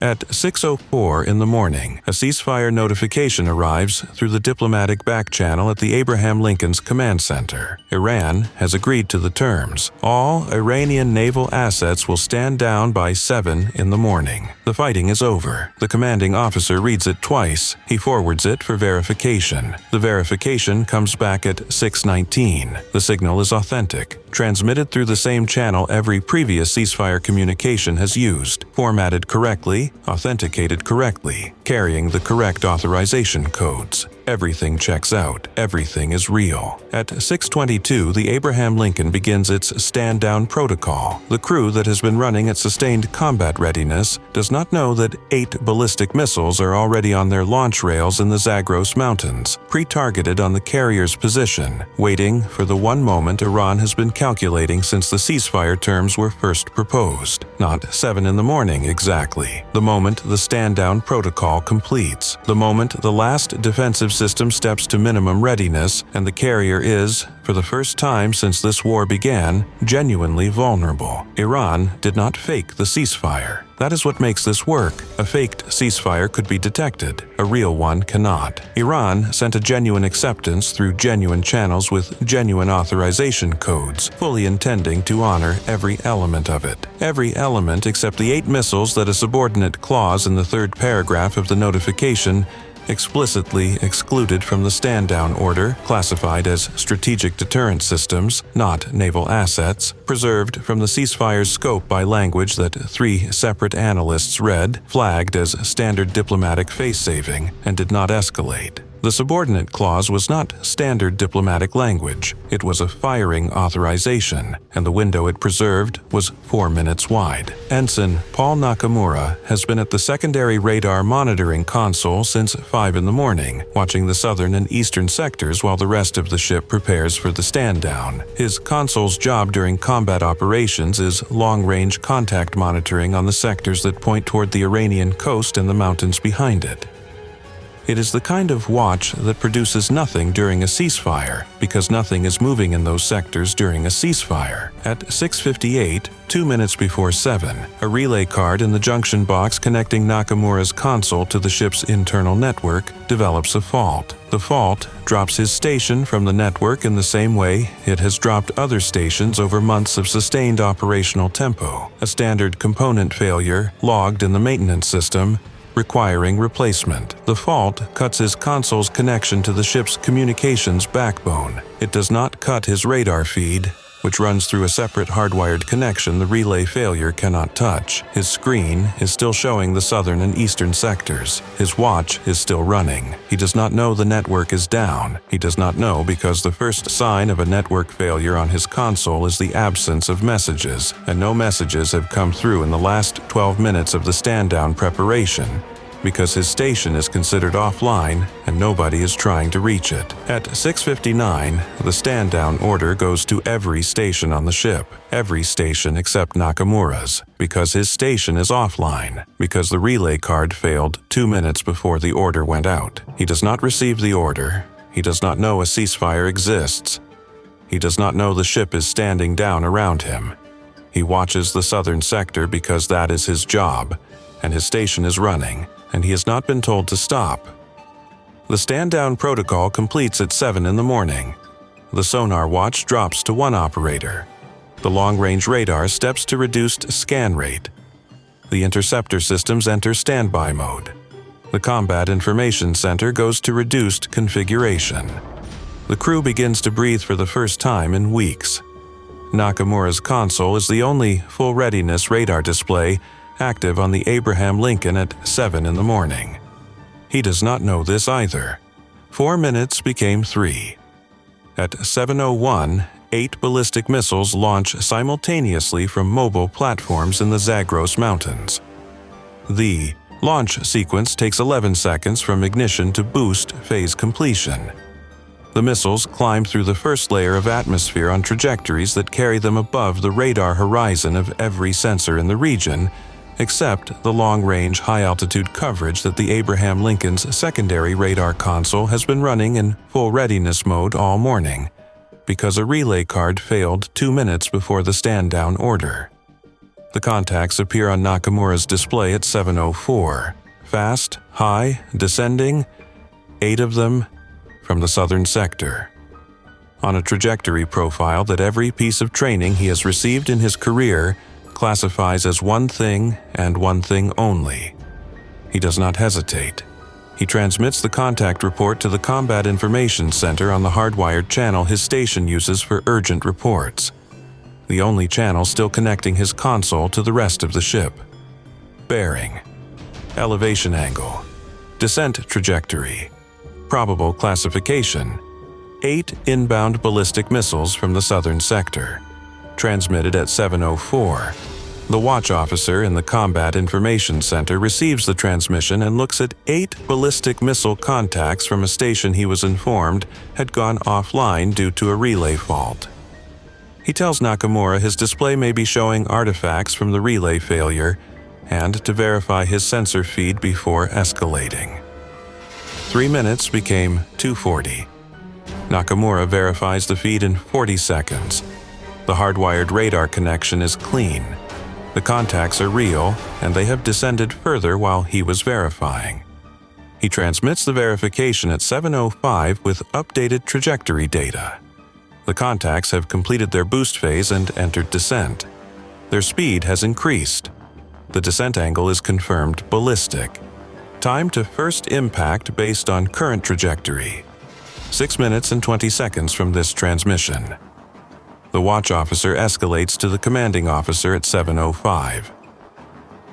At 6:04 in the morning, a ceasefire notification arrives through the diplomatic back channel at the Abraham Lincoln's command center. Iran has agreed to the terms. All Iranian naval assets will stand down by 7 in the morning. The fighting is over. The commanding officer reads it twice. He forwards it for verification. The verification comes back at 6:19. The signal is authentic, transmitted through the same channel every previous ceasefire communication has used, formatted correctly, authenticated correctly, carrying the correct authorization codes. Everything checks out. Everything is real. At 6:22, the Abraham Lincoln begins its stand-down protocol. The crew that has been running at sustained combat readiness does not know that 8 ballistic missiles are already on their launch rails in the Zagros Mountains, pre-targeted on the carrier's position, waiting for the one moment Iran has been calculating since the ceasefire terms were first proposed. Not 7 in the morning exactly. The moment the stand-down protocol completes. The moment the last defensive system steps to minimum readiness and the carrier is, for the first time since this war began, genuinely vulnerable. Iran did not fake the ceasefire. That is what makes this work. A faked ceasefire could be detected. A real one cannot. Iran sent a genuine acceptance through genuine channels with genuine authorization codes, fully intending to honor every element of it. Every element except the 8 missiles that a subordinate clause in the 3rd paragraph of the notification explicitly excluded from the stand-down order, classified as strategic deterrent systems, not naval assets, preserved from the ceasefire's scope by language that 3 separate analysts read, flagged as standard diplomatic face-saving, and did not escalate. The subordinate clause was not standard diplomatic language. It was a firing authorization, and the window it preserved was 4 minutes wide. Ensign Paul Nakamura has been at the secondary radar monitoring console since 5 in the morning, watching the southern and eastern sectors while the rest of the ship prepares for the stand-down. His console's job during combat operations is long-range contact monitoring on the sectors that point toward the Iranian coast and the mountains behind it. It is the kind of watch that produces nothing during a ceasefire, because nothing is moving in those sectors during a ceasefire. At 6:58, 2 minutes before 7, a relay card in the junction box connecting Nakamura's console to the ship's internal network develops a fault. The fault drops his station from the network in the same way it has dropped other stations over months of sustained operational tempo, a standard component failure logged in the maintenance system, requiring replacement. The fault cuts his console's connection to the ship's communications backbone. It does not cut his radar feed, which runs through a separate hardwired connection the relay failure cannot touch. His screen is still showing the southern and eastern sectors. His watch is still running. He does not know the network is down. He does not know because the first sign of a network failure on his console is the absence of messages, and no messages have come through in the last 12 minutes of the stand-down preparation, because his station is considered offline and nobody is trying to reach it. At 6:59, the stand-down order goes to every station on the ship, every station except Nakamura's, because his station is offline, because the relay card failed 2 minutes before the order went out. He does not receive the order. He does not know a ceasefire exists. He does not know the ship is standing down around him. He watches the southern sector because that is his job, and his station is running, and he has not been told to stop. The stand-down protocol completes at 7 in the morning. The sonar watch drops to 1 operator. The long-range radar steps to reduced scan rate. The interceptor systems enter standby mode. The Combat Information Center goes to reduced configuration. The crew begins to breathe for the first time in weeks. Nakamura's console is the only full-readiness radar display active on the Abraham Lincoln at 7 in the morning. He does not know this either. 4 minutes became 3. At 7:01, 8 ballistic missiles launch simultaneously from mobile platforms in the Zagros Mountains. The launch sequence takes 11 seconds from ignition to boost phase completion. The missiles climb through the first layer of atmosphere on trajectories that carry them above the radar horizon of every sensor in the region, except the long-range, high-altitude coverage that the Abraham Lincoln's secondary radar console has been running in full readiness mode all morning, because a relay card failed 2 minutes before the stand-down order. The contacts appear on Nakamura's display at 7:04. Fast, high, descending, 8 of them from the southern sector. On a trajectory profile that every piece of training he has received in his career classifies as one thing and one thing only. He does not hesitate. He transmits the contact report to the Combat Information Center on the hardwired channel his station uses for urgent reports, the only channel still connecting his console to the rest of the ship. Bearing, elevation angle, descent trajectory, probable classification, 8 inbound ballistic missiles from the southern sector, transmitted at 7:04. The watch officer in the Combat Information Center receives the transmission and looks at 8 ballistic missile contacts from a station he was informed had gone offline due to a relay fault. He tells Nakamura his display may be showing artifacts from the relay failure and to verify his sensor feed before escalating. 3 minutes became 2:40. Nakamura verifies the feed in 40 seconds. The hardwired radar connection is clean. The contacts are real, and they have descended further while he was verifying. He transmits the verification at 7:05 with updated trajectory data. The contacts have completed their boost phase and entered descent. Their speed has increased. The descent angle is confirmed ballistic. Time to first impact based on current trajectory. 6 minutes and 20 seconds from this transmission. The watch officer escalates to the commanding officer at 7:05.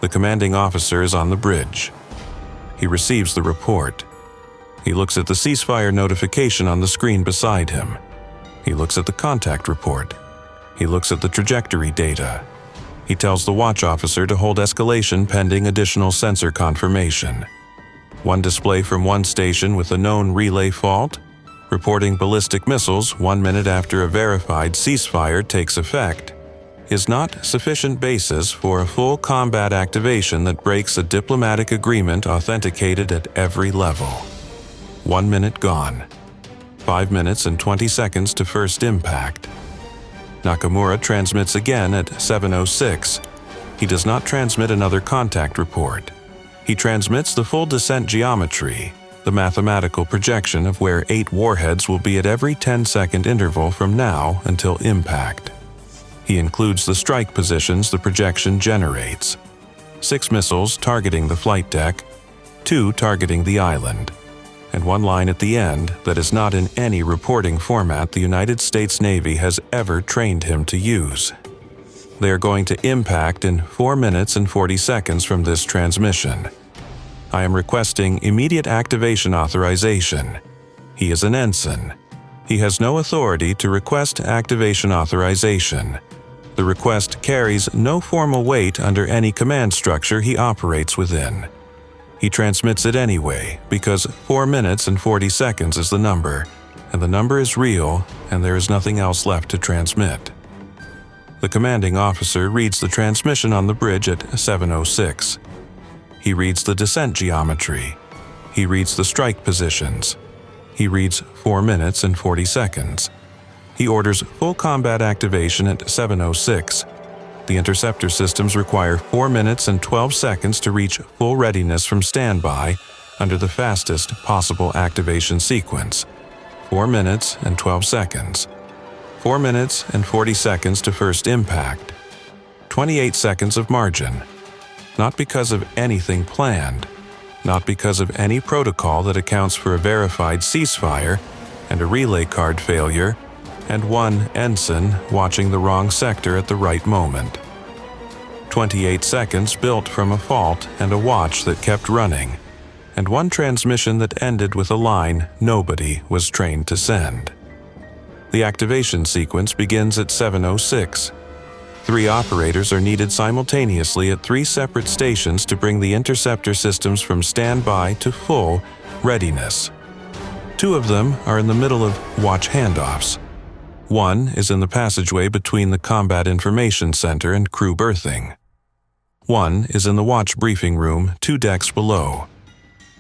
The commanding officer is on the bridge. He receives the report. He looks at the ceasefire notification on the screen beside him. He looks at the contact report. He looks at the trajectory data. He tells the watch officer to hold escalation pending additional sensor confirmation. One display from one station with a known relay fault, reporting ballistic missiles 1 minute after a verified ceasefire takes effect, is not sufficient basis for a full combat activation that breaks a diplomatic agreement authenticated at every level. 1 minute gone. 5 minutes and 20 seconds to first impact. Nakamura transmits again at 7:06. He does not transmit another contact report. He transmits the full descent geometry, the mathematical projection of where 8 warheads will be at every 10-second interval from now until impact. He includes the strike positions the projection generates. 6 missiles targeting the flight deck, 2 targeting the island, and 1 line at the end that is not in any reporting format the United States Navy has ever trained him to use. They are going to impact in 4 minutes and 40 seconds from this transmission. I am requesting immediate activation authorization. He is an ensign. He has no authority to request activation authorization. The request carries no formal weight under any command structure he operates within. He transmits it anyway because 4 minutes and 40 seconds is the number, and the number is real and there is nothing else left to transmit. The commanding officer reads the transmission on the bridge at 7:06. He reads the descent geometry. He reads the strike positions. He reads 4 minutes and 40 seconds. He orders full combat activation at 7:06. The interceptor systems require 4 minutes and 12 seconds to reach full readiness from standby under the fastest possible activation sequence. 4 minutes and 12 seconds. 4 minutes and 40 seconds to first impact. 28 seconds of margin. Not because of anything planned, not because of any protocol that accounts for a verified ceasefire and a relay card failure, and one ensign watching the wrong sector at the right moment. 28 seconds built from a fault and a watch that kept running, and one transmission that ended with a line nobody was trained to send. The activation sequence begins at 7:06. 3 operators are needed simultaneously at 3 separate stations to bring the interceptor systems from standby to full readiness. 2 of them are in the middle of watch handoffs. 1 is in the passageway between the Combat Information Center and crew berthing. 1 is in the watch briefing room 2 decks below.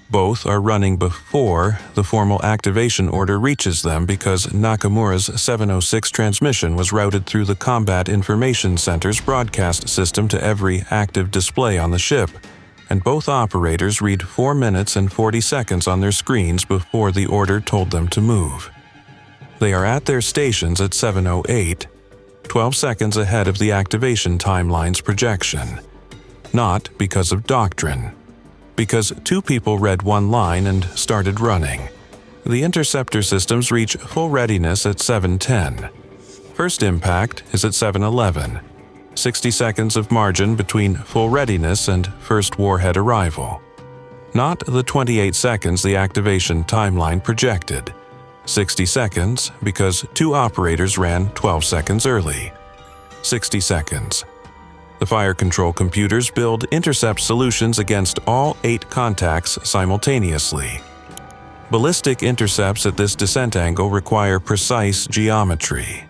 Both are running before the formal activation order reaches them because Nakamura's 706 transmission was routed through the Combat Information Center's broadcast system to every active display on the ship, and both operators read 4 minutes and 40 seconds on their screens before the order told them to move. They are at their stations at 7:08, 12 seconds ahead of the activation timeline's projection. Not because of doctrine. Because 2 people read 1 line and started running. The interceptor systems reach full readiness at 7:10. First impact is at 7:11. 60 seconds of margin between full readiness and first warhead arrival. Not the 28 seconds the activation timeline projected. 60 seconds because 2 operators ran 12 seconds early. 60 seconds. The fire control computers build intercept solutions against all 8 contacts simultaneously. Ballistic intercepts at this descent angle require precise geometry.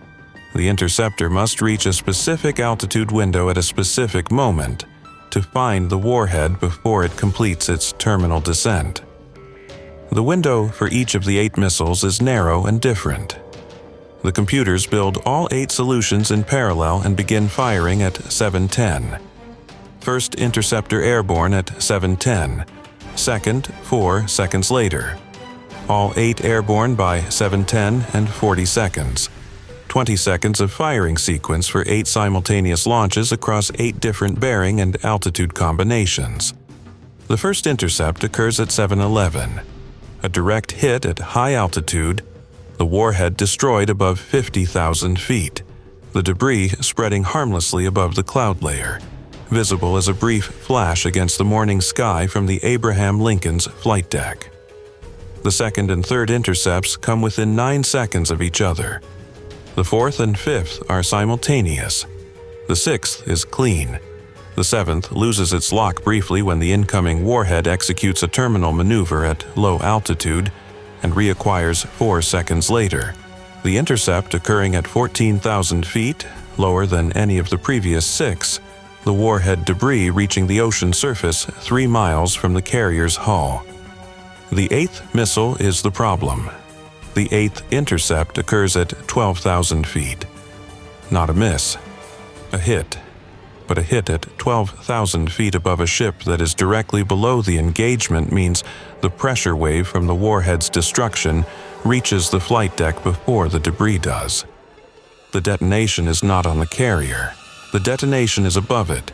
The interceptor must reach a specific altitude window at a specific moment to find the warhead before it completes its terminal descent. The window for each of the 8 missiles is narrow and different. The computers build all 8 solutions in parallel and begin firing at 7:10. First interceptor airborne at 7:10. Second, 4 seconds later. All 8 airborne by 7:10 and 40 seconds. 20 seconds of firing sequence for 8 simultaneous launches across 8 different bearing and altitude combinations. The first intercept occurs at 7:11. A direct hit at high altitude, the warhead destroyed above 50,000 feet, the debris spreading harmlessly above the cloud layer, visible as a brief flash against the morning sky from the Abraham Lincoln's flight deck. The second and third intercepts come within 9 seconds of each other. The fourth and fifth are simultaneous. The sixth is clean. The seventh loses its lock briefly when the incoming warhead executes a terminal maneuver at low altitude and reacquires 4 seconds later. The intercept occurring at 14,000 feet, lower than any of the previous 6, the warhead debris reaching the ocean surface 3 miles from the carrier's hull. The 8th missile is the problem. The 8th intercept occurs at 12,000 feet. Not a miss, a hit, but a hit at 12,000 feet above a ship that is directly below the engagement means the pressure wave from the warhead's destruction reaches the flight deck before the debris does. The detonation is not on the carrier. The detonation is above it.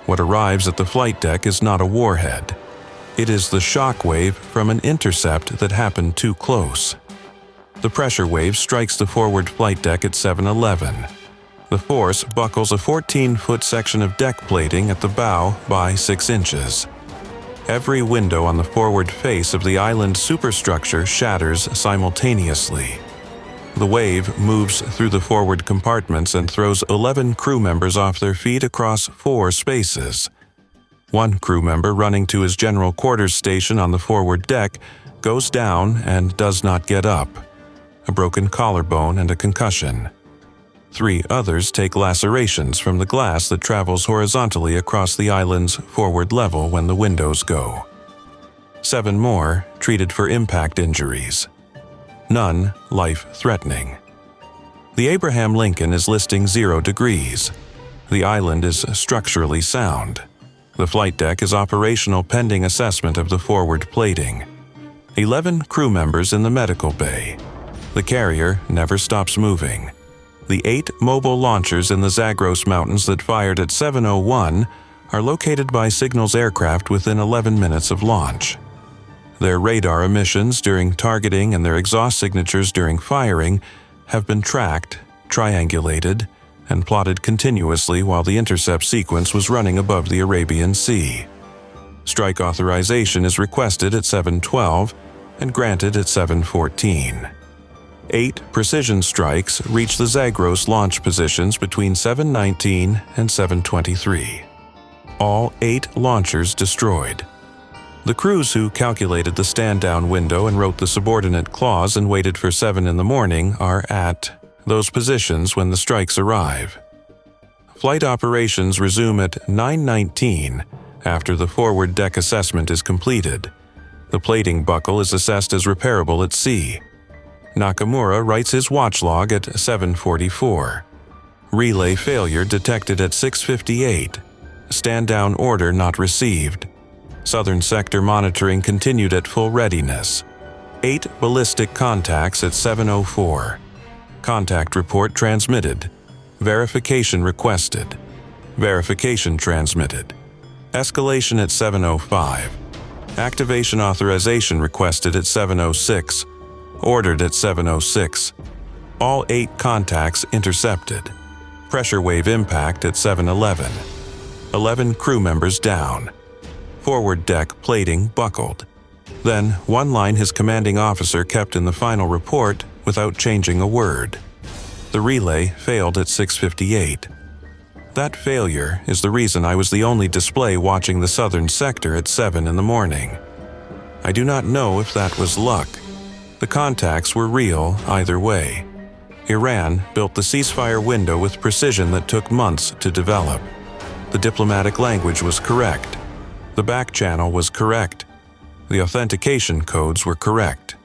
What arrives at the flight deck is not a warhead. It is the shock wave from an intercept that happened too close. The pressure wave strikes the forward flight deck at 7:11. The force buckles a 14-foot section of deck plating at the bow by 6 inches. Every window on the forward face of the island superstructure shatters simultaneously. The wave moves through the forward compartments and throws 11 crew members off their feet across 4 spaces. One crew member running to his general quarters station on the forward deck goes down and does not get up. A broken collarbone and a concussion. 3 others take lacerations from the glass that travels horizontally across the island's forward level when the windows go. 7 more treated for impact injuries. None life-threatening. The Abraham Lincoln is listing 0 degrees. The island is structurally sound. The flight deck is operational pending assessment of the forward plating. 11 crew members in the medical bay. The carrier never stops moving. The 8 mobile launchers in the Zagros Mountains that fired at 7:01 are located by Signals aircraft within 11 minutes of launch. Their radar emissions during targeting and their exhaust signatures during firing have been tracked, triangulated, and plotted continuously while the intercept sequence was running above the Arabian Sea. Strike authorization is requested at 7:12 and granted at 7:14. 8 precision strikes reach the Zagros launch positions between 7:19 and 7:23. All 8 launchers destroyed. The crews who calculated the stand-down window and wrote the subordinate clause and waited for 7 in the morning are at those positions when the strikes arrive. Flight operations resume at 9:19 after the forward deck assessment is completed. The plating buckle is assessed as repairable at sea. Nakamura writes his watch log at 7:44. Relay failure detected at 6:58. Stand-down order not received. Southern sector monitoring continued at full readiness. 8 ballistic contacts at 7:04. Contact report transmitted. Verification requested. Verification transmitted. Escalation at 7:05. Activation authorization requested at 7:06. Ordered at 7:06. All 8 contacts intercepted. Pressure wave impact at 7:11. 11 crew members down. Forward deck plating buckled. Then, one line his commanding officer kept in the final report without changing a word. The relay failed at 6:58. That failure is the reason I was the only display watching the southern sector at 7 in the morning. I do not know if that was luck. The contacts were real either way. Iran built the ceasefire window with precision that took months to develop. The diplomatic language was correct. The back channel was correct. The authentication codes were correct.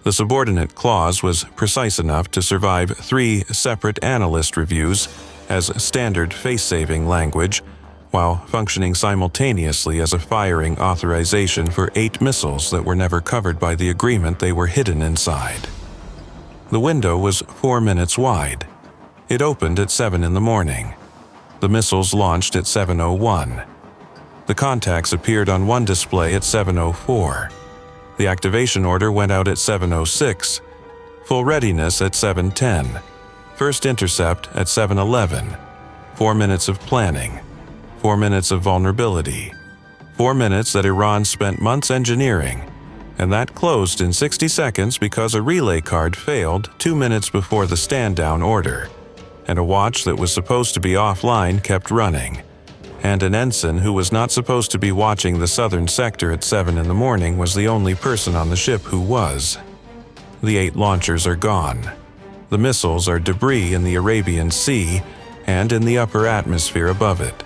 The subordinate clause was precise enough to survive 3 separate analyst reviews as standard face-saving language, while functioning simultaneously as a firing authorization for 8 missiles that were never covered by the agreement they were hidden inside. The window was 4 minutes wide. It opened at 7 in the morning. The missiles launched at 7:01. The contacts appeared on one display at 7:04. The activation order went out at 7:06. Full readiness at 7:10. First intercept at 7:11. 4 minutes of planning. 4 minutes of vulnerability. 4 minutes that Iran spent months engineering, and that closed in 60 seconds because a relay card failed 2 minutes before the stand-down order, and a watch that was supposed to be offline kept running, and an ensign who was not supposed to be watching the southern sector at 7 in the morning was the only person on the ship who was. The 8 launchers are gone. The missiles are debris in the Arabian Sea and in the upper atmosphere above it.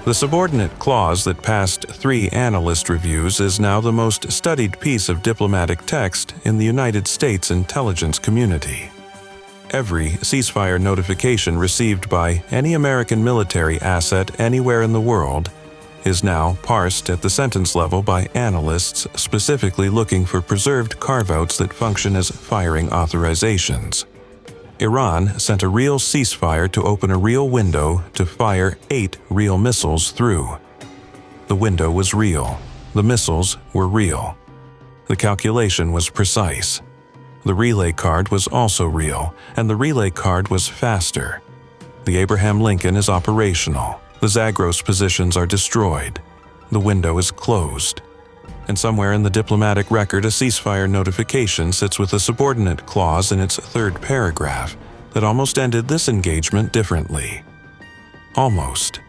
The subordinate clause that passed 3 analyst reviews is now the most studied piece of diplomatic text in the United States intelligence community. Every ceasefire notification received by any American military asset anywhere in the world is now parsed at the sentence level by analysts specifically looking for preserved carve-outs that function as firing authorizations. Iran sent a real ceasefire to open a real window to fire 8 real missiles through. The window was real. The missiles were real. The calculation was precise. The relay card was also real, and the relay card was faster. The Abraham Lincoln is operational. The Zagros positions are destroyed. The window is closed. And somewhere in the diplomatic record, a ceasefire notification sits with a subordinate clause in its 3rd paragraph that almost ended this engagement differently. Almost.